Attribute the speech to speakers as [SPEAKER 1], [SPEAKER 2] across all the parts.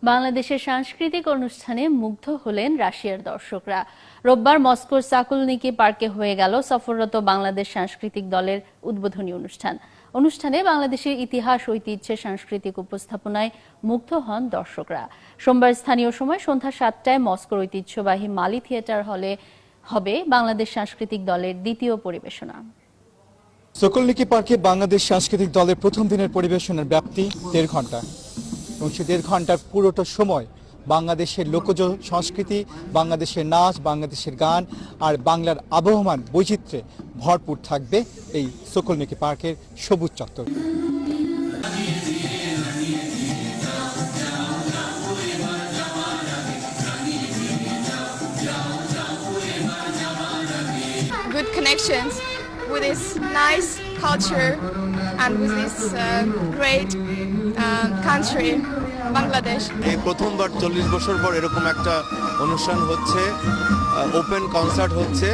[SPEAKER 1] বাংলাদেশের সাংস্কৃতিক অনুষ্ঠানে মুগ্ধ হলেন রাশিয়ার দর্শকরা। রোববার মস্কোর সাকুলনিকি পার্কে হয়ে গেল সফররত বাংলাদেশ সাংস্কৃতিক দলের উদ্বোধনী অনুষ্ঠানে বাংলাদেশের ইতিহাস, ঐতিহ্যের সাংস্কৃতিক উপস্থাপনায় মুগ্ধ হন দর্শকরা। সোমবার স্থানীয় সময় সন্ধ্যা 7টায় মস্কোর ঐতিহ্যবাহী মালি থিয়েটার হলে হবে বাংলাদেশ সাংস্কৃতিক দলের দ্বিতীয় পরিবেশনা।
[SPEAKER 2] সাকুলনিকি পার্কে বাংলাদেশ সাংস্কৃতিক দলের প্রথম দিনের পরিবেশনার ব্যাপ্তি 1.5 ঘন্টা এবং সে 1.5 ঘন্টার পুরোটা সময় বাংলাদেশের লোকজ সংস্কৃতি, বাংলাদেশের নাচ, বাংলাদেশের গান আর বাংলার আবহমান বৈচিত্র্যে ভরপুর থাকবে এই সাকুলনিকি পার্কের সবুজ চত্বর।
[SPEAKER 3] Good connections with this nice culture and with this great country, Bangladesh.
[SPEAKER 4] এই প্রথমবার 40 বছর পর এরকম একটা অনুষ্ঠান হচ্ছে, ওপেন কনসার্ট হচ্ছে।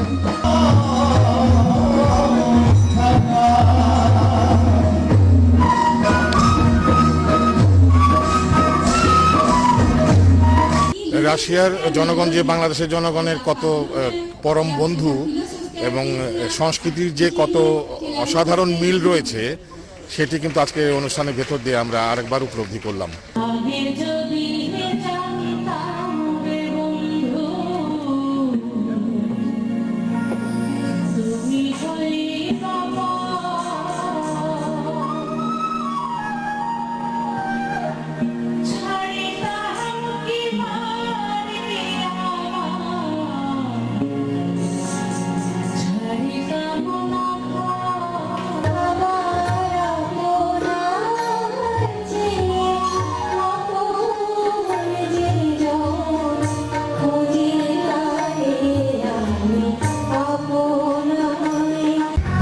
[SPEAKER 5] রাশিয়ার জনগণ যে বাংলাদেশের জনগণের কত পরম বন্ধু এবং সংস্কৃতির যে কত অসাধারণ মিল রয়েছে সেটি কিন্তু আজকে অনুষ্ঠানের ভেতর দিয়ে আমরা আরেকবার উপলব্ধি করলাম।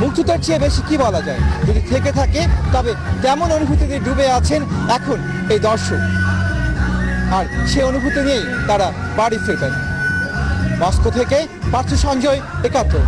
[SPEAKER 2] মুগ্ধতার চেয়ে বেশি কি বলা যায়, যদি থেকে থাকে তবে তেমন অনুভূতিতে ডুবে আছেন এখন এই দর্শক, আর সে অনুভূতি নিয়েই তারা বাড়ি ফিরবেন। মস্কো থেকে পার্থ সঞ্জয়, একাত্তর।